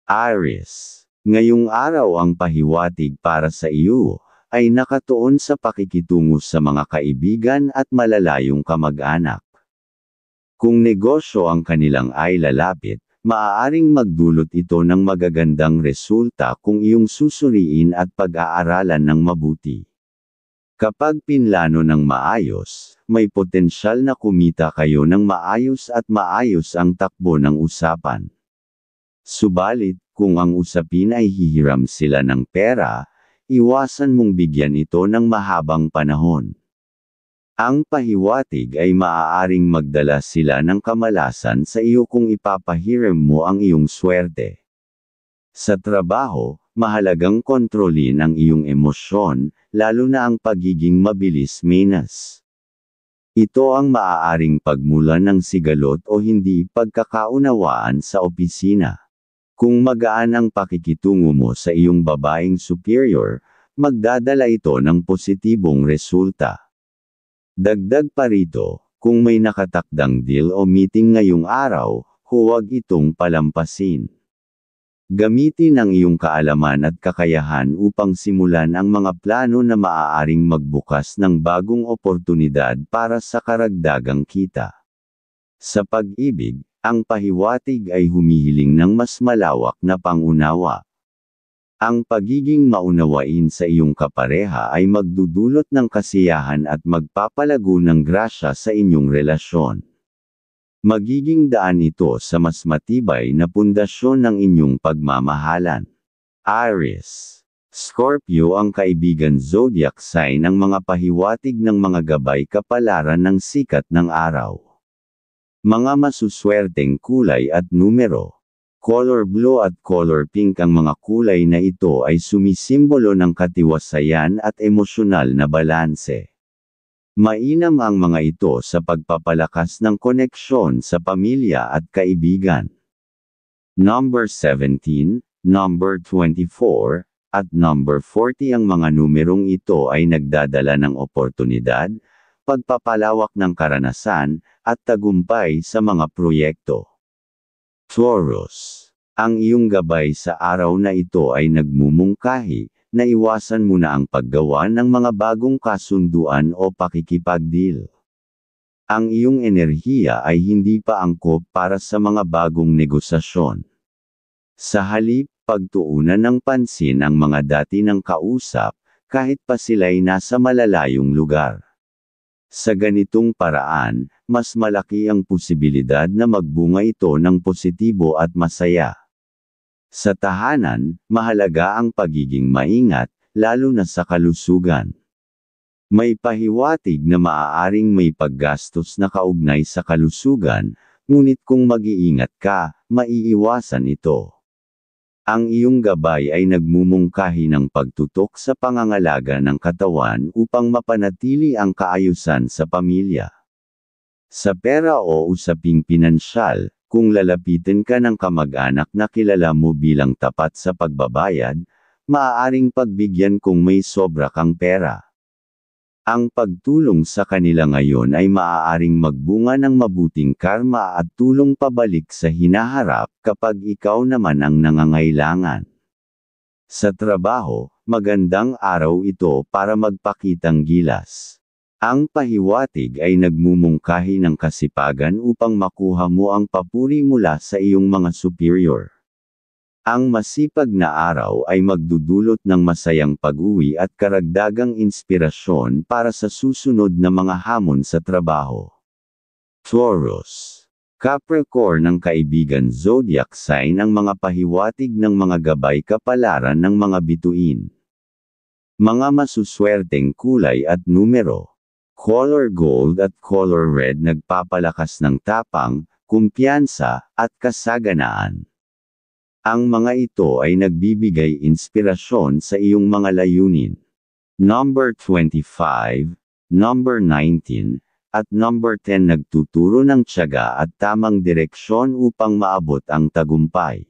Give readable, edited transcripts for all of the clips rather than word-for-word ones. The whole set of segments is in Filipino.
Aries. Ngayong araw ang pahiwatig para sa iyo, ay nakatuon sa pakikitungo sa mga kaibigan at malalayong kamag-anak. Kung negosyo ang kanilang ay lalapit, maaaring magdulot ito ng magagandang resulta kung iyong susuriin at pag-aaralan ng mabuti. Kapag pinlano ng maayos, may potensyal na kumita kayo ng maayos at maayos ang takbo ng usapan. Subalit, kung ang usapin ay hihiram sila ng pera, iwasan mong bigyan ito ng mahabang panahon. Ang pahiwatig ay maaaring magdala sila ng kamalasan sa iyo kung ipapahiram mo ang iyong swerte. Sa trabaho, mahalagang kontrolin ang iyong emosyon, lalo na ang pagiging mabilis-menas. Ito ang maaaring pagmulan ng sigalot o hindi pagkakaunawaan sa opisina. Kung magaan ang pakikitungo mo sa iyong babaeng superior, magdadala ito ng positibong resulta. Dagdag pa rito, kung may nakatakdang deal o meeting ngayong araw, huwag itong palampasin. Gamitin ang iyong kaalaman at kakayahan upang simulan ang mga plano na maaaring magbukas ng bagong oportunidad para sa karagdagang kita. Sa pag-ibig, ang pahiwatig ay humihiling ng mas malawak na pangunawa. Ang pagiging maunawain sa iyong kapareha ay magdudulot ng kasiyahan at magpapalago ng grasya sa inyong relasyon. Magiging daan ito sa mas matibay na pundasyon ng inyong pagmamahalan. Aries. Scorpio ang kaibigan zodiac sign ng mga pahiwatig ng mga gabay kapalaran ng sikat ng araw. Mga masuswerteng kulay at numero. Color blue at color pink ang mga kulay na ito ay sumisimbolo ng katiwasayan at emosyonal na balanse. Mainam ang mga ito sa pagpapalakas ng koneksyon sa pamilya at kaibigan. Number 17, number 24, at number 40 ang mga numerong ito ay nagdadala ng oportunidad, pagpapalawak ng karanasan, at tagumpay sa mga proyekto. Taurus. Ang iyong gabay sa araw na ito ay nagmumungkahi, na iwasan mo na ang paggawa ng mga bagong kasunduan o pakikipagdeal. Ang iyong enerhiya ay hindi pa angkop para sa mga bagong negosasyon. Sa halip, pagtuunan ng pansin ang mga dati ng kausap, kahit pa sila'y nasa malalayong lugar. Sa ganitong paraan, mas malaki ang posibilidad na magbunga ito ng positibo at masaya. Sa tahanan, mahalaga ang pagiging maingat, lalo na sa kalusugan. May pahiwatig na maaaring may paggastos na kaugnay sa kalusugan, ngunit kung mag-iingat ka, maiiwasan ito. Ang iyong gabay ay nagmumungkahi ng pagtutok sa pangangalaga ng katawan upang mapanatili ang kaayusan sa pamilya. Sa pera o usaping pinansyal, kung lalapitin ka ng kamag-anak na kilala mo bilang tapat sa pagbabayad, maaaring pagbigyan kung may sobra kang pera. Ang pagtulong sa kanila ngayon ay maaaring magbunga ng mabuting karma at tulong pabalik sa hinaharap kapag ikaw naman ang nangangailangan. Sa trabaho, magandang araw ito para magpakitang gilas. Ang pahiwatig ay nagmumungkahi ng kasipagan upang makuha mo ang papuri mula sa iyong mga superior. Ang masipag na araw ay magdudulot ng masayang pag-uwi at karagdagang inspirasyon para sa susunod na mga hamon sa trabaho. Taurus. Capricorn ang kaibigan zodiac sign ang mga pahiwatig ng mga gabay kapalaran ng mga bituin. Mga masuswerteng kulay at numero. Color gold at color red nagpapalakas ng tapang, kumpiyansa, at kasaganaan. Ang mga ito ay nagbibigay inspirasyon sa iyong mga layunin. Number 25, number 19, at number 10 nagtuturo ng tiyaga at tamang direksyon upang maabot ang tagumpay.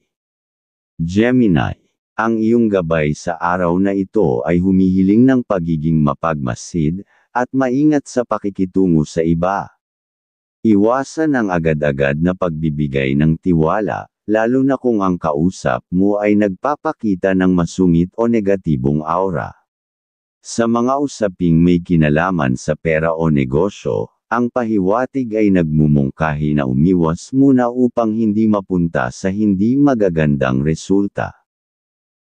Gemini. Ang iyong gabay sa araw na ito ay humihiling ng pagiging mapagmasid, at maingat sa pakikitungo sa iba. Iwasan ang agad-agad na pagbibigay ng tiwala, lalo na kung ang kausap mo ay nagpapakita ng masungit o negatibong aura. Sa mga usaping may kinalaman sa pera o negosyo, ang pahiwatig ay nagmumungkahi na umiwas muna upang hindi mapunta sa hindi magagandang resulta.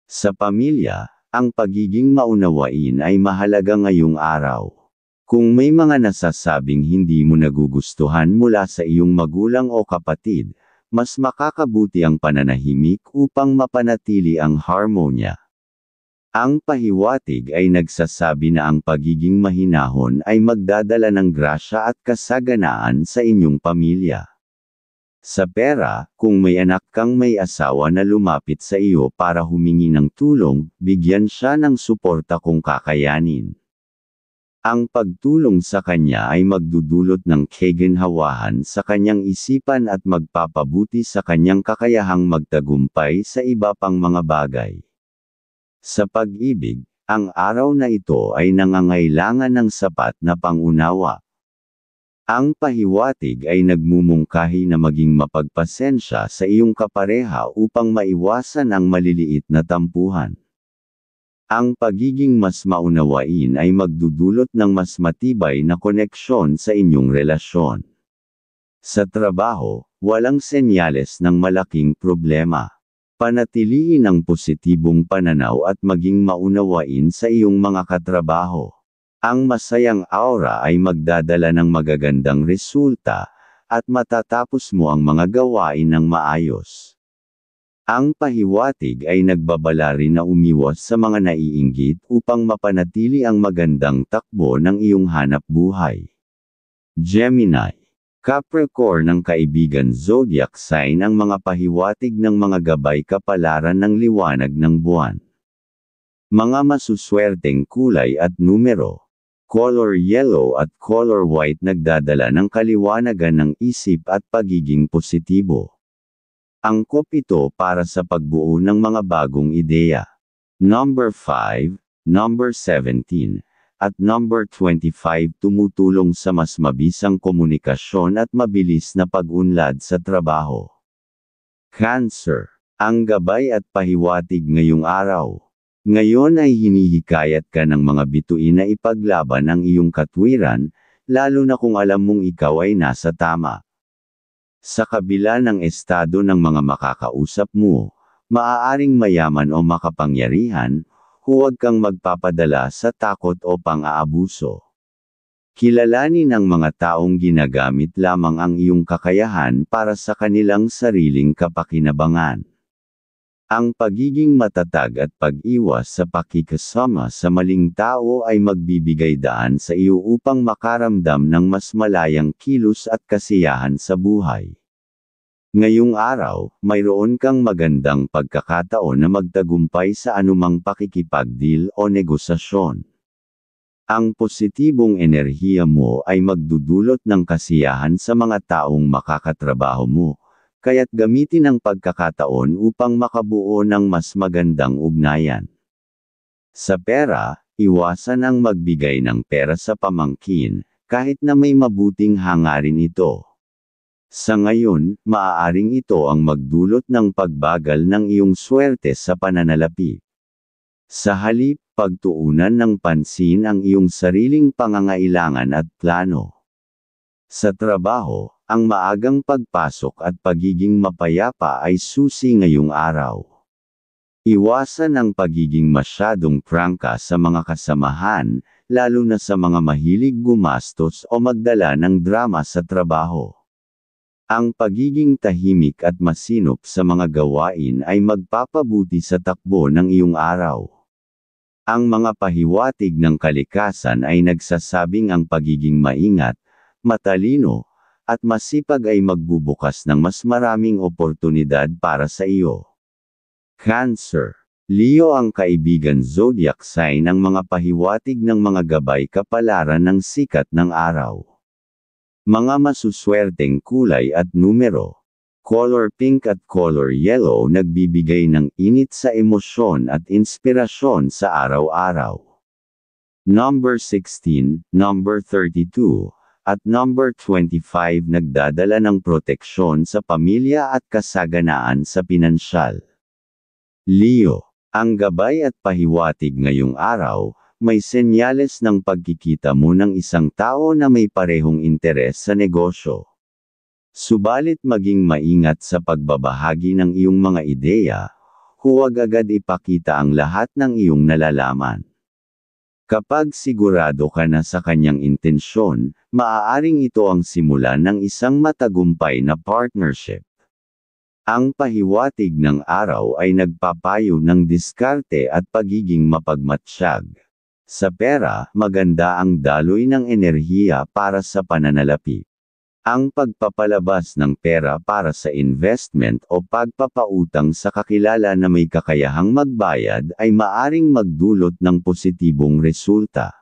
Sa pamilya, ang pagiging maunawain ay mahalaga ngayong araw. Kung may mga nasasabing hindi mo nagugustuhan mula sa iyong magulang o kapatid, mas makakabuti ang pananahimik upang mapanatili ang harmonya. Ang pahiwatig ay nagsasabi na ang pagiging mahinahon ay magdadala ng grasya at kasaganaan sa inyong pamilya. Sa pera, kung may anak kang may asawa na lumapit sa iyo para humingi ng tulong, bigyan siya ng suporta kung kakayanin. Ang pagtulong sa kanya ay magdudulot ng kaginhawahan sa kanyang isipan at magpapabuti sa kanyang kakayahang magtagumpay sa iba pang mga bagay. Sa pag-ibig, ang araw na ito ay nangangailangan ng sapat na pangunawa. Ang pahiwatig ay nagmumungkahi na maging mapagpasensya sa iyong kapareha upang maiwasan ang maliliit na tampuhan. Ang pagiging mas maunawain ay magdudulot ng mas matibay na koneksyon sa inyong relasyon. Sa trabaho, walang senyales ng malaking problema. Panatiliin ang positibong pananaw at maging maunawain sa iyong mga katrabaho. Ang masayang aura ay magdadala ng magagandang resulta, at matatapos mo ang mga gawain ng maayos. Ang pahiwatig ay nagbabala rin na umiwas sa mga naiinggit upang mapanatili ang magandang takbo ng iyong hanap buhay. Gemini, Capricorn ng kaibigan zodiac sign ang mga pahiwatig ng mga gabay kapalaran ng liwanag ng buwan. Mga masuswerteng kulay at numero. Color yellow at color white nagdadala ng kaliwanagan ng isip at pagiging positibo. Angkop ito para sa pagbuo ng mga bagong ideya. Number 5, number 17, at number 25 tumutulong sa mas mabisang komunikasyon at mabilis na pag-unlad sa trabaho. Cancer, ang gabay at pahiwatig ngayong araw. Ngayon ay hinihikayat ka ng mga bituin na ipaglaban ang iyong katwiran, lalo na kung alam mong ikaw ay nasa tama. Sa kabila ng estado ng mga makakausap mo, maaaring mayaman o makapangyarihan, huwag kang magpapadala sa takot o pang-aabuso. Kilalanin ang mga taong ginagamit lamang ang iyong kakayahan para sa kanilang sariling kapakinabangan. Ang pagiging matatag at pag-iwas sa pakikasama sa maling tao ay magbibigay daan sa iyo upang makaramdam ng mas malayang kilos at kasiyahan sa buhay. Ngayong araw, mayroon kang magandang pagkakataon na magtagumpay sa anumang pakikipagdeal o negosasyon. Ang positibong enerhiya mo ay magdudulot ng kasiyahan sa mga taong makakatrabaho mo. Kaya't gamitin ang pagkakataon upang makabuo ng mas magandang ugnayan. Sa pera, iwasan ang magbigay ng pera sa pamangkin, kahit na may mabuting hangarin ito. Sa ngayon, maaaring ito ang magdulot ng pagbagal ng iyong swerte sa pananalapi. Sa halip, pagtuunan ng pansin ang iyong sariling pangangailangan at plano. Sa trabaho, ang maagang pagpasok at pagiging mapayapa ay susi ngayong araw. Iwasan ang pagiging masyadong prangka sa mga kasamahan, lalo na sa mga mahilig gumastos o magdala ng drama sa trabaho. Ang pagiging tahimik at masinop sa mga gawain ay magpapabuti sa takbo ng iyong araw. Ang mga pahiwatig ng kalikasan ay nagsasabing ang pagiging maingat, matalino, at masipag ay magbubukas ng mas maraming oportunidad para sa iyo. Cancer, Leo ang kaibigan zodiac sign ng mga pahiwatig ng mga gabay kapalaran ng sikat ng araw. Mga masuswerteng kulay at numero. Color pink at color yellow nagbibigay ng init sa emosyon at inspirasyon sa araw-araw. Number 16, number 32, at number 25 nagdadala ng proteksyon sa pamilya at kasaganaan sa pinansyal. Leo, ang gabay at pahiwatig ngayong araw, may senyales ng pagkikita mo ng isang tao na may parehong interes sa negosyo. Subalit maging maingat sa pagbabahagi ng iyong mga ideya, huwag agad ipakita ang lahat ng iyong nalalaman. Kapag sigurado ka na sa kanyang intensyon, maaaring ito ang simula ng isang matagumpay na partnership. Ang pahiwatig ng araw ay nagpapayo ng diskarte at pagiging mapagmatsyag. Sa pera, maganda ang daloy ng enerhiya para sa pananalapi. Ang pagpapalabas ng pera para sa investment o pagpapautang sa kakilala na may kakayahang magbayad ay maaring magdulot ng positibong resulta.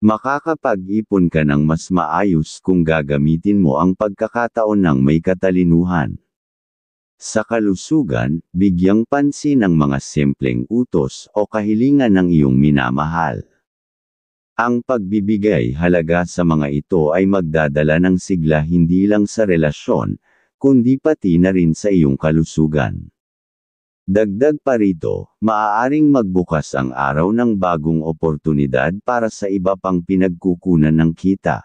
Makakapag-ipon ka ng mas maayos kung gagamitin mo ang pagkakataon ng may katalinuhan. Sa kalusugan, bigyang pansin ang mga simpleng utos o kahilingan ng iyong minamahal. Ang pagbibigay halaga sa mga ito ay magdadala ng sigla hindi lang sa relasyon, kundi pati na rin sa iyong kalusugan. Dagdag pa rito, maaaring magbukas ang araw ng bagong oportunidad para sa iba pang pinagkukunan ng kita.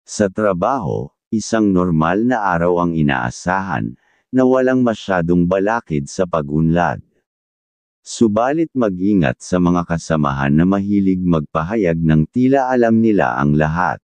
Sa trabaho, isang normal na araw ang inaasahan, na walang masyadong balakid sa pag-unlad. Subalit mag-ingat sa mga kasamahan na mahilig magpahayag ng tila alam nila ang lahat.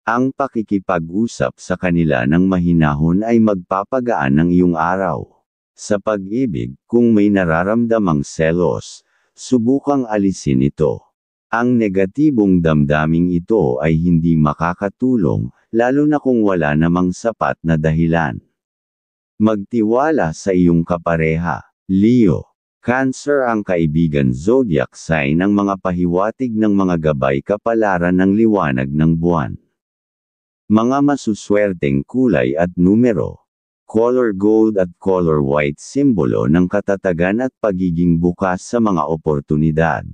Ang pakikipag-usap sa kanila ng mahinahon ay magpapagaan ng iyong araw. Sa pag-ibig, kung may nararamdamang selos, subukang alisin ito. Ang negatibong damdaming ito ay hindi makakatulong, lalo na kung wala namang sapat na dahilan. Magtiwala sa iyong kapareha, Leo. Cancer ang kaibigan zodiac sign ng mga pahiwatig ng mga gabay kapalaran ng liwanag ng buwan. Mga masuswerteng kulay at numero. Color gold at color white simbolo ng katatagan at pagiging bukas sa mga oportunidad.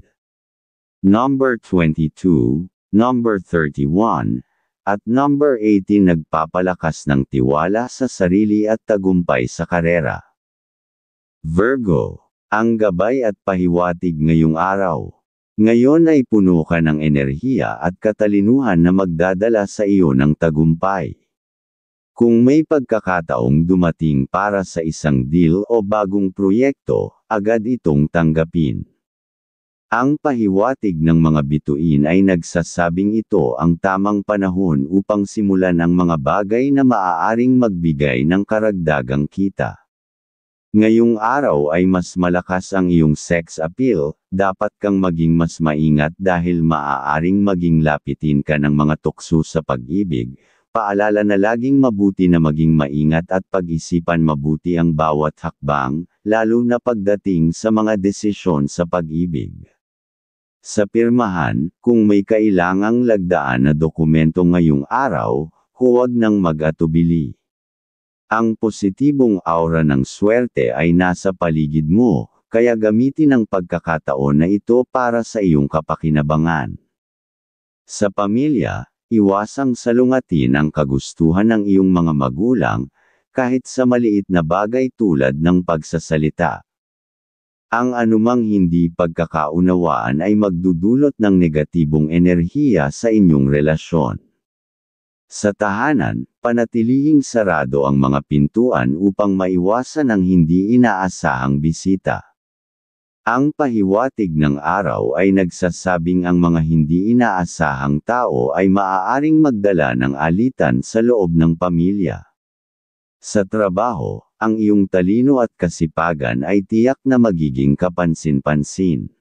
Number 22, number 31, at number 18 nagpapalakas ng tiwala sa sarili at tagumpay sa karera. Virgo. Ang gabay at pahiwatig ngayong araw. Ngayon ay puno ka ng enerhiya at katalinuhan na magdadala sa iyo ng tagumpay. Kung may pagkakataong dumating para sa isang deal o bagong proyekto, agad itong tanggapin. Ang pahiwatig ng mga bituin ay nagsasabing ito ang tamang panahon upang simulan ang mga bagay na maaaring magbigay ng karagdagang kita. Ngayong araw ay mas malakas ang iyong sex appeal, dapat kang maging mas maingat dahil maaaring maging lapitin ka ng mga tukso sa pag-ibig. Paalala na laging mabuti na maging maingat at pag-isipan mabuti ang bawat hakbang, lalo na pagdating sa mga desisyon sa pag-ibig. Sa pirmahan, kung may kailangang lagdaan na dokumento ngayong araw, huwag nang mag-atubili. Ang positibong aura ng swerte ay nasa paligid mo, kaya gamitin ang pagkakataon na ito para sa iyong kapakinabangan. Sa pamilya, iwasang salungatin ang kagustuhan ng iyong mga magulang, kahit sa maliit na bagay tulad ng pagsasalita. Ang anumang hindi pagkakaunawaan ay magdudulot ng negatibong enerhiya sa inyong relasyon. Sa tahanan, panatilihing sarado ang mga pintuan upang maiwasan ang hindi inaasahang bisita. Ang pahiwatig ng araw ay nagsasabing ang mga hindi inaasahang tao ay maaaring magdala ng alitan sa loob ng pamilya. Sa trabaho, ang iyong talino at kasipagan ay tiyak na magiging kapansin-pansin.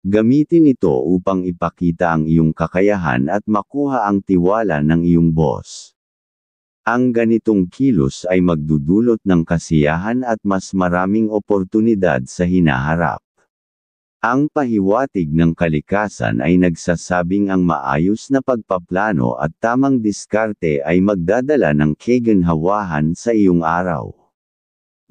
Gamitin ito upang ipakita ang iyong kakayahan at makuha ang tiwala ng iyong boss. Ang ganitong kilos ay magdudulot ng kasiyahan at mas maraming oportunidad sa hinaharap. Ang pahiwatig ng kalikasan ay nagsasabing ang maayos na pagpaplano at tamang diskarte ay magdadala ng kaginhawahan sa iyong araw.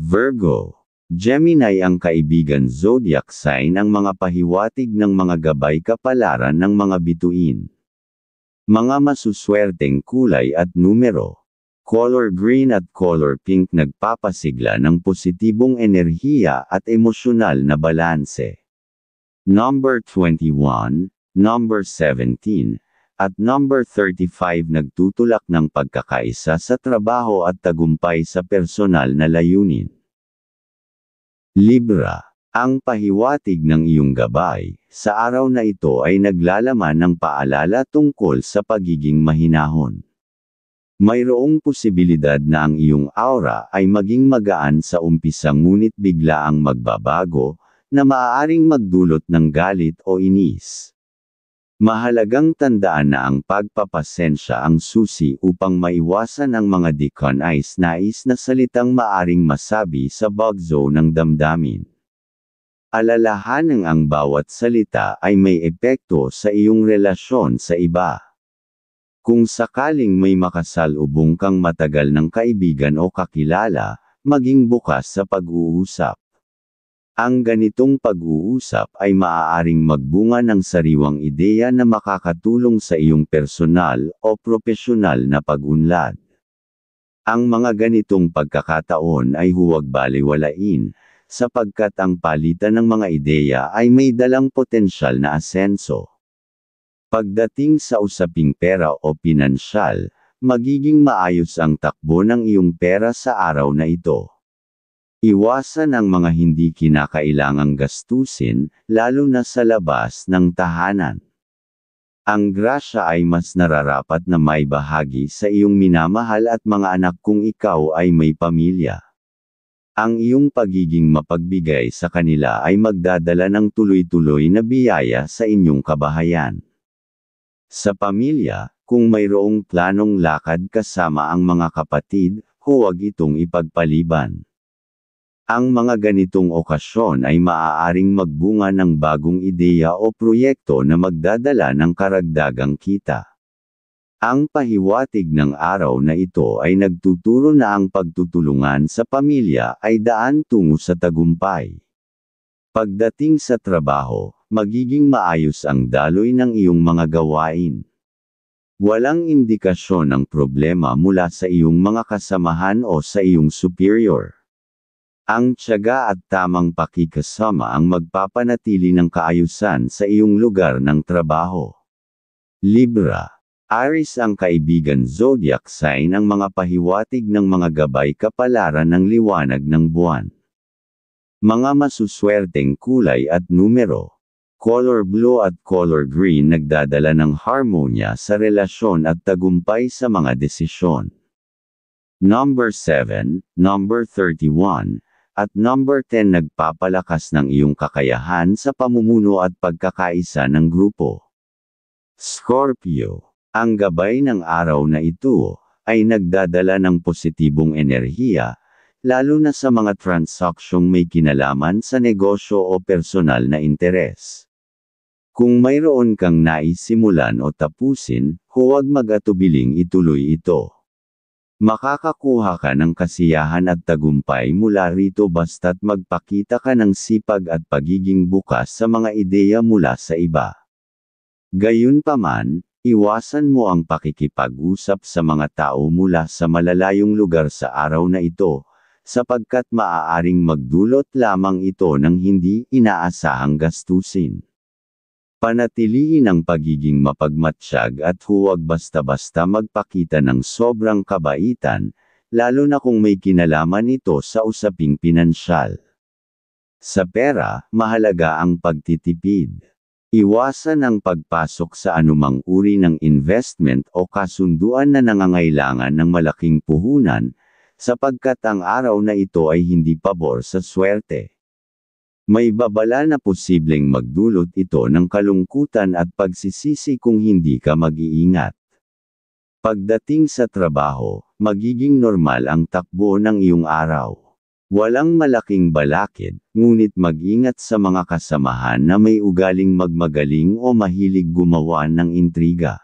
Virgo. Gemini ang kaibigan zodiac sign ang mga pahiwatig ng mga gabay kapalaran ng mga bituin. Mga masuswerteng kulay at numero. Color green at color pink nagpapasigla ng positibong enerhiya at emosyonal na balanse. Number 21, number 17, at number 35 nagtutulak ng pagkakaisa sa trabaho at tagumpay sa personal na layunin. Libra. Ang pahiwatig ng iyong gabay, sa araw na ito ay naglalaman ng paalala tungkol sa pagiging mahinahon. Mayroong posibilidad na ang iyong aura ay maging magaan sa umpisa ngunit bigla ang magbabago, na maaaring magdulot ng galit o inis. Mahalagang tandaan na ang pagpapasensya ang susi upang maiwasan ang mga di nais na salitang maaring masabi sa bug zone ng damdamin. Alalahaning ang bawat salita ay may epekto sa iyong relasyon sa iba. Kung sakaling may makasalubong kang matagal ng kaibigan o kakilala, maging bukas sa pag-uusap. Ang ganitong pag-uusap ay maaaring magbunga ng sariwang ideya na makakatulong sa iyong personal o propesyonal na pag-unlad. Ang mga ganitong pagkakataon ay huwag balewalain, sapagkat ang palitan ng mga ideya ay may dalang potensyal na asenso. Pagdating sa usaping pera o pinansyal, magiging maayos ang takbo ng iyong pera sa araw na ito. Iwasan ang mga hindi kinakailangang gastusin, lalo na sa labas ng tahanan. Ang grasya ay mas nararapat na may bahagi sa iyong minamahal at mga anak kung ikaw ay may pamilya. Ang iyong pagiging mapagbigay sa kanila ay magdadala ng tuloy-tuloy na biyaya sa inyong kabahayan. Sa pamilya, kung mayroong planong lakad kasama ang mga kapatid, huwag itong ipagpaliban. Ang mga ganitong okasyon ay maaaring magbunga ng bagong ideya o proyekto na magdadala ng karagdagang kita. Ang pahiwatig ng araw na ito ay nagtuturo na ang pagtutulungan sa pamilya ay daan tungo sa tagumpay. Pagdating sa trabaho, magiging maayos ang daloy ng iyong mga gawain. Walang indikasyon ng problema mula sa iyong mga kasamahan o sa iyong superior. Ang tiyaga at tamang pakikasama ang magpapanatili ng kaayusan sa iyong lugar ng trabaho. Libra. Aries ang kaibigan zodiac sign ang mga pahiwatig ng mga gabay kapalaran ng liwanag ng buwan. Mga masuswerteng kulay at numero. Color blue at color green nagdadala ng harmonya sa relasyon at tagumpay sa mga desisyon. Number 7, number 31, at number 10 nagpapalakas ng iyong kakayahan sa pamumuno at pagkakaisa ng grupo. Scorpio. Ang gabay ng araw na ito ay nagdadala ng positibong enerhiya, lalo na sa mga transaksyong may kinalaman sa negosyo o personal na interes. Kung mayroon kang naisimulan o tapusin, huwag mag-atubiling ituloy ito. Makakakuha ka ng kasiyahan at tagumpay mula rito basta't magpakita ka ng sipag at pagiging bukas sa mga ideya mula sa iba. Gayunpaman, iwasan mo ang pakikipag-usap sa mga tao mula sa malalayong lugar sa araw na ito, sapagkat maaaring magdulot lamang ito ng hindi inaasahang gastusin. Panatilihin ang pagiging mapagmatsyag at huwag basta-basta magpakita ng sobrang kabaitan, lalo na kung may kinalaman ito sa usaping pinansyal. Sa pera, mahalaga ang pagtitipid. Iwasan ang pagpasok sa anumang uri ng investment o kasunduan na nangangailangan ng malaking puhunan, sapagkat ang araw na ito ay hindi pabor sa swerte. May babala na posibleng magdulot ito ng kalungkutan at pagsisisi kung hindi ka mag-iingat. Pagdating sa trabaho, magiging normal ang takbo ng iyong araw. Walang malaking balakid, ngunit mag-ingat sa mga kasamahan na may ugaling magmagaling o mahilig gumawa ng intriga.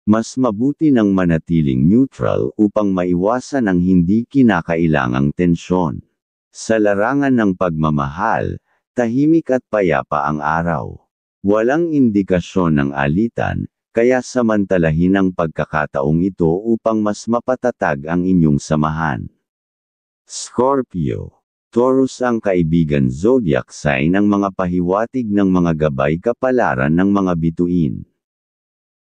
Mas mabuti nang manatiling neutral upang maiwasan ang hindi kinakailangang tensyon. Sa larangan ng pagmamahal, tahimik at payapa ang araw. Walang indikasyon ng alitan, kaya samantalahin ang pagkakataong ito upang mas mapatatag ang inyong samahan. Scorpio. Taurus ang kaibigan zodiac sign ng mga pahiwatig ng mga gabay kapalaran ng mga bituin.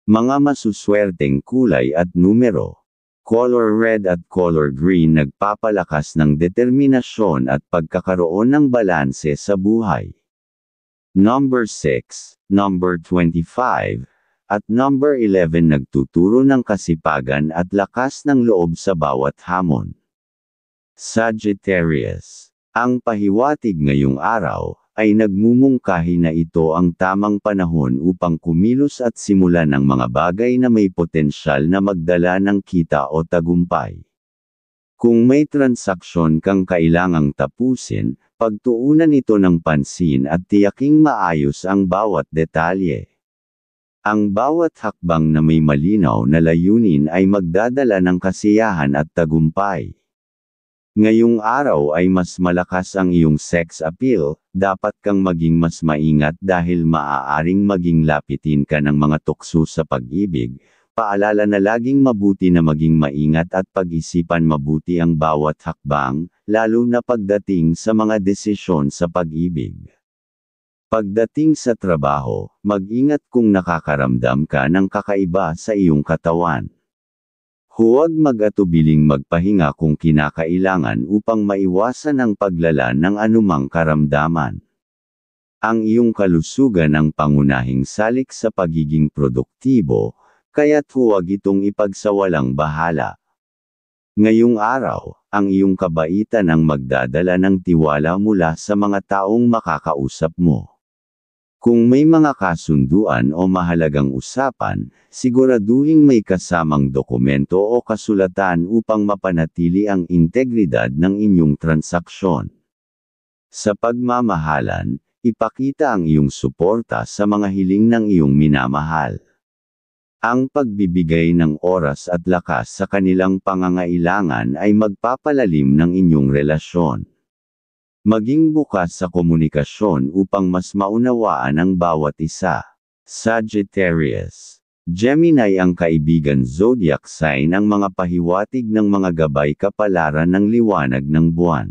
Mga masuswerteng kulay at numero. Color red at color green nagpapalakas ng determinasyon at pagkakaroon ng balanse sa buhay. Number 6, number 25, at number 11 nagtuturo ng kasipagan at lakas ng loob sa bawat hamon. Sagittarius. Ang pahiwatig ngayong araw ay nagmumungkahi na ito ang tamang panahon upang kumilos at simulan ng mga bagay na may potensyal na magdala ng kita o tagumpay. Kung may transaksyon kang kailangang tapusin, pagtuunan ito ng pansin at tiyaking maayos ang bawat detalye. Ang bawat hakbang na may malinaw na layunin ay magdadala ng kasiyahan at tagumpay. Ngayong araw ay mas malakas ang iyong sex appeal, dapat kang maging mas maingat dahil maaaring maging lapitin ka ng mga tukso sa pag-ibig. Paalala na laging mabuti na maging maingat at pag-isipan mabuti ang bawat hakbang, lalo na pagdating sa mga desisyon sa pag-ibig. Pagdating sa trabaho, mag-ingat kung nakakaramdam ka ng kakaiba sa iyong katawan. Huwag mag-atubiling magpahinga kung kinakailangan upang maiwasan ang paglala ng anumang karamdaman. Ang iyong kalusugan ang pangunahing salik sa pagiging produktibo, kaya't huwag itong ipagsawalang bahala. Ngayong araw, ang iyong kabaitan ang magdadala ng tiwala mula sa mga taong makakausap mo. Kung may mga kasunduan o mahalagang usapan, siguraduhing may kasamang dokumento o kasulatan upang mapanatili ang integridad ng inyong transaksyon. Sa pagmamahalan, ipakita ang iyong suporta sa mga hiling ng iyong minamahal. Ang pagbibigay ng oras at lakas sa kanilang pangangailangan ay magpapalalim ng inyong relasyon. Maging bukas sa komunikasyon upang mas maunawaan ang bawat isa. Sagittarius. Gemini ang kaibigan zodiac sign ng mga pahiwatig ng mga gabay kapalaran ng liwanag ng buwan.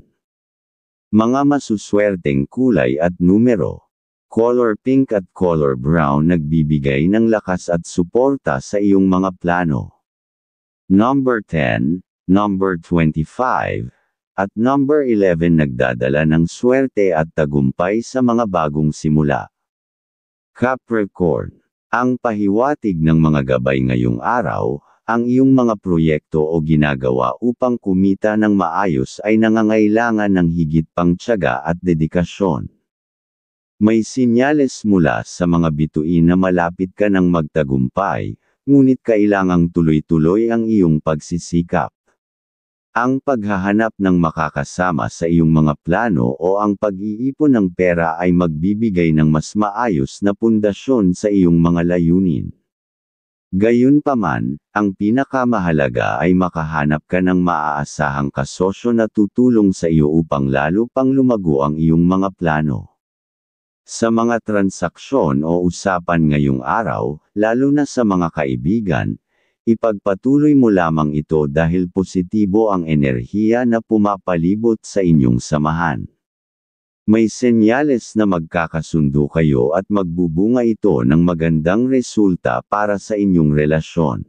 Mga masuswerteng kulay at numero. Color pink at color brown nagbibigay ng lakas at suporta sa iyong mga plano. Number 10, number 25, at number 11 nagdadala ng swerte at tagumpay sa mga bagong simula. Capricorn. Ang pahiwatig ng mga gabay ngayong araw, ang iyong mga proyekto o ginagawa upang kumita ng maayos ay nangangailangan ng higit pang tiyaga at dedikasyon. May sinyales mula sa mga bituin na malapit ka ng magtagumpay, ngunit kailangang tuloy-tuloy ang iyong pagsisikap. Ang paghahanap ng makakasama sa iyong mga plano o ang pag-iipon ng pera ay magbibigay ng mas maayos na pundasyon sa iyong mga layunin. Gayunpaman, ang pinakamahalaga ay makahanap ka ng maaasahang kasosyo na tutulong sa iyo upang lalo pang lumago ang iyong mga plano. Sa mga transaksyon o usapan ngayong araw, lalo na sa mga kaibigan, ipagpatuloy mo lamang ito dahil positibo ang enerhiya na pumapalibot sa inyong samahan. May senyales na magkakasundo kayo at magbubunga ito ng magandang resulta para sa inyong relasyon.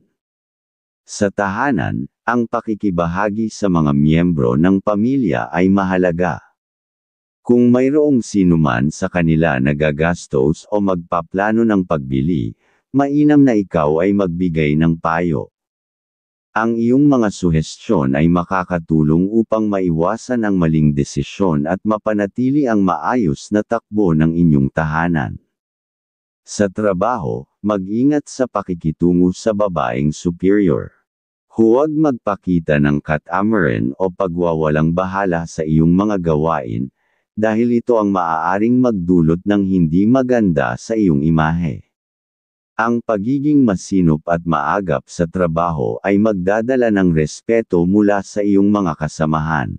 Sa tahanan, ang pakikibahagi sa mga miyembro ng pamilya ay mahalaga. Kung mayroong sinuman sa kanila na gagastos o magpaplano ng pagbili, mainam na ikaw ay magbigay ng payo. Ang iyong mga suhestyon ay makakatulong upang maiwasan ang maling desisyon at mapanatili ang maayos na takbo ng inyong tahanan. Sa trabaho, mag-ingat sa pakikitungo sa babaeng superior. Huwag magpakita ng katamaran o pagwawalang bahala sa iyong mga gawain, dahil ito ang maaaring magdulot ng hindi maganda sa iyong imahe. Ang pagiging masinop at maagap sa trabaho ay magdadala ng respeto mula sa iyong mga kasamahan.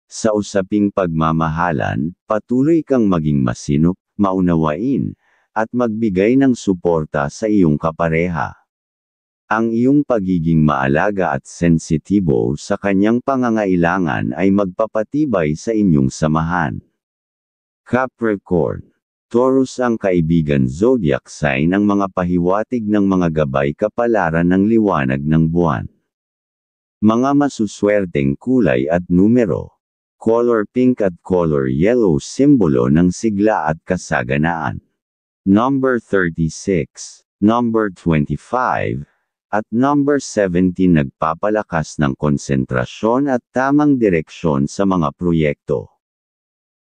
Sa usaping pagmamahalan, patuloy kang maging masinop, maunawain, at magbigay ng suporta sa iyong kapareha. Ang iyong pagiging maalaga at sensitibo sa kanyang pangangailangan ay magpapatibay sa inyong samahan. Capricorn. Taurus ang kaibigan zodiac sign ng mga pahiwatig ng mga gabay kapalaran ng liwanag ng buwan. Mga masuswerteng kulay at numero. Color pink at color yellow simbolo ng sigla at kasaganaan. Number 36, number 25, at number 17 nagpapalakas ng konsentrasyon at tamang direksyon sa mga proyekto.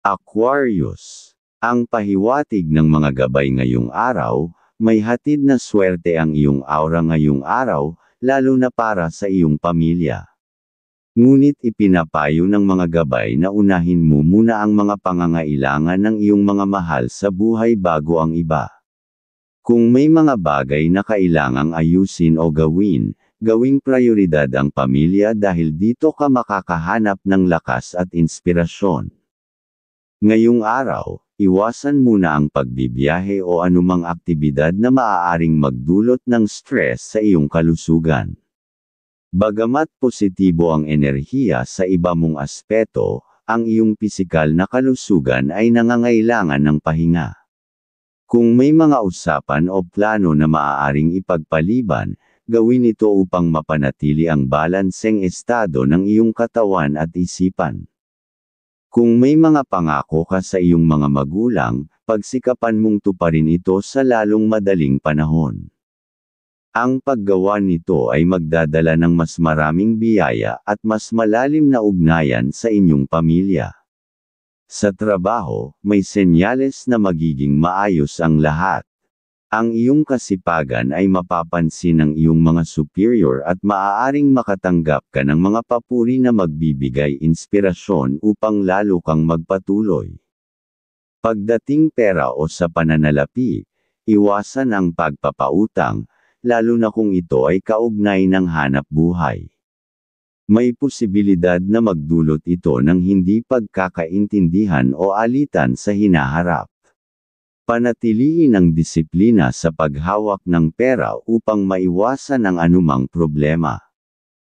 Aquarius. Ang pahiwatig ng mga gabay ngayong araw, may hatid na swerte ang iyong aura ngayong araw, lalo na para sa iyong pamilya. Ngunit ipinapayo ng mga gabay na unahin mo muna ang mga pangangailangan ng iyong mga mahal sa buhay bago ang iba. Kung may mga bagay na kailangang ayusin o gawin, gawing prioridad ang pamilya dahil dito ka makakahanap ng lakas at inspirasyon. Ngayong araw, iwasan muna ang pagbibiyahe o anumang aktibidad na maaaring magdulot ng stress sa iyong kalusugan. Bagamat positibo ang enerhiya sa iba mong aspeto, ang iyong pisikal na kalusugan ay nangangailangan ng pahinga. Kung may mga usapan o plano na maaaring ipagpaliban, gawin ito upang mapanatili ang balanseng estado ng iyong katawan at isipan. Kung may mga pangako ka sa iyong mga magulang, pagsikapan mong tuparin ito sa lalong madaling panahon. Ang paggawa nito ay magdadala ng mas maraming biyaya at mas malalim na ugnayan sa inyong pamilya. Sa trabaho, may senyales na magiging maayos ang lahat. Ang iyong kasipagan ay mapapansin ng iyong mga superior at maaaring makatanggap ka ng mga papuri na magbibigay inspirasyon upang lalo kang magpatuloy. Pagdating pera o sa pananalapi, iwasan ang pagpapautang, lalo na kung ito ay kaugnay ng hanap buhay. May posibilidad na magdulot ito ng hindi pagkakaintindihan o alitan sa hinaharap. Panatilihin ang disiplina sa paghawak ng pera upang maiwasan ang anumang problema.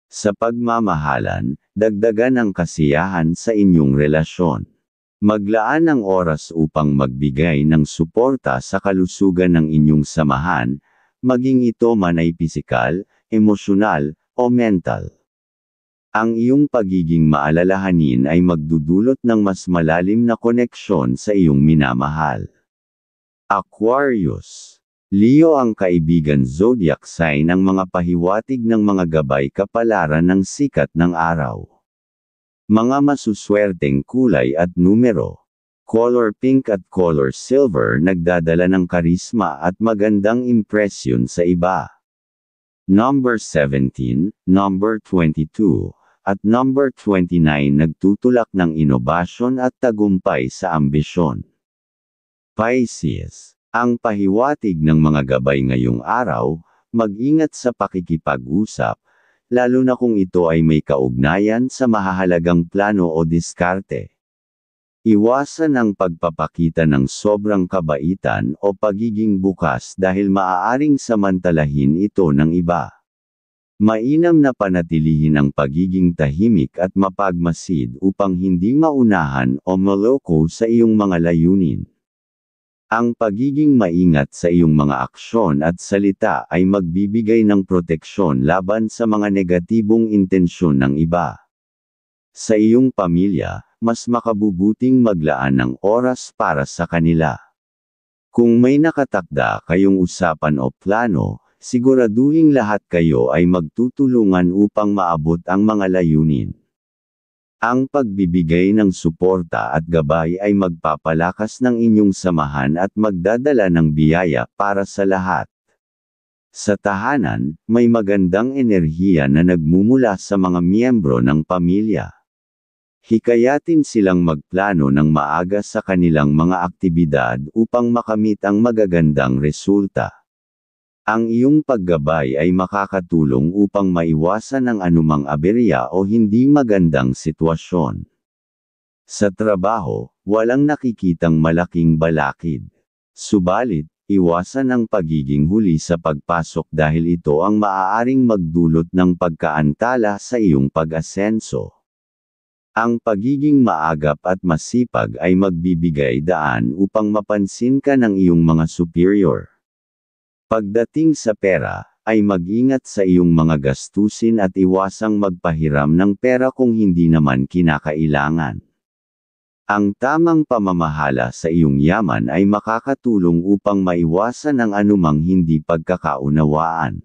Sa pagmamahalan, dagdagan ang kasiyahan sa inyong relasyon. Maglaan ng oras upang magbigay ng suporta sa kalusugan ng inyong samahan, maging ito man ay pisikal, emosyonal, o mental. Ang iyong pagiging maalalahanin ay magdudulot ng mas malalim na koneksyon sa iyong minamahal. Aquarius. Leo ang kaibigan zodiac sign ng mga pahiwatig ng mga gabay kapalaran ng sikat ng araw. Mga masuswerteng kulay at numero. Color pink at color silver nagdadala ng karisma at magandang impresyon sa iba. Number 17, number 22, at number 29 nagtutulak ng inobasyon at tagumpay sa ambisyon. Pisces. Ang pahiwatig ng mga gabay ngayong araw, mag-ingat sa pakikipag-usap, lalo na kung ito ay may kaugnayan sa mahahalagang plano o diskarte. Iwasan ang pagpapakita ng sobrang kabaitan o pagiging bukas dahil maaaring samantalahin ito ng iba. Mainam na panatilihin ang pagiging tahimik at mapagmasid upang hindi maunahan o maloko sa iyong mga layunin. Ang pagiging maingat sa iyong mga aksyon at salita ay magbibigay ng proteksyon laban sa mga negatibong intensyon ng iba. Sa iyong pamilya, mas makabubuting maglaan ng oras para sa kanila. Kung may nakatakda kayong usapan o plano, siguraduhing lahat kayo ay magtutulungan upang maabot ang mga layunin. Ang pagbibigay ng suporta at gabay ay magpapalakas ng inyong samahan at magdadala ng biyaya para sa lahat. Sa tahanan, may magandang enerhiya na nagmumula sa mga miyembro ng pamilya. Hikayatin silang magplano ng maaga sa kanilang mga aktibidad upang makamit ang magagandang resulta. Ang iyong paggabay ay makakatulong upang maiwasan ang anumang aberya o hindi magandang sitwasyon. Sa trabaho, walang nakikitang malaking balakid. Subalit, iwasan ang pagiging huli sa pagpasok dahil ito ang maaaring magdulot ng pagkaantala sa iyong pag-asenso. Ang pagiging maagap at masipag ay magbibigay daan upang mapansin ka ng iyong mga superior. Pagdating sa pera, ay mag-ingat sa iyong mga gastusin at iwasang magpahiram ng pera kung hindi naman kinakailangan. Ang tamang pamamahala sa iyong yaman ay makakatulong upang maiwasan ang anumang hindi pagkakaunawaan.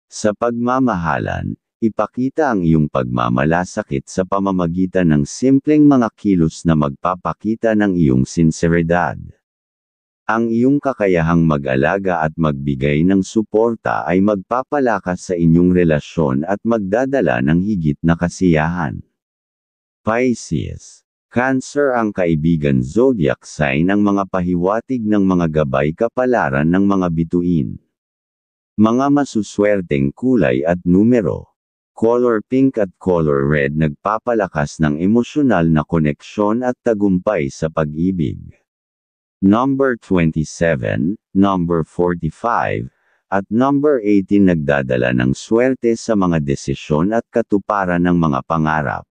Sa pagmamahalan, ipakita ang iyong pagmamalasakit sa pamamagitan ng simpleng mga kilos na magpapakita ng iyong sinseridad. Ang iyong kakayahang mag-alaga at magbigay ng suporta ay magpapalakas sa inyong relasyon at magdadala ng higit na kasiyahan. Pisces. Cancer ang kaibigan zodiac sign ang mga pahiwatig ng mga gabay kapalaran ng mga bituin. Mga masuswerteng kulay at numero. Color pink at color red nagpapalakas ng emosyonal na koneksyon at tagumpay sa pag-ibig. Number 27, number 45, at number 18 nagdadala ng swerte sa mga desisyon at katuparan ng mga pangarap.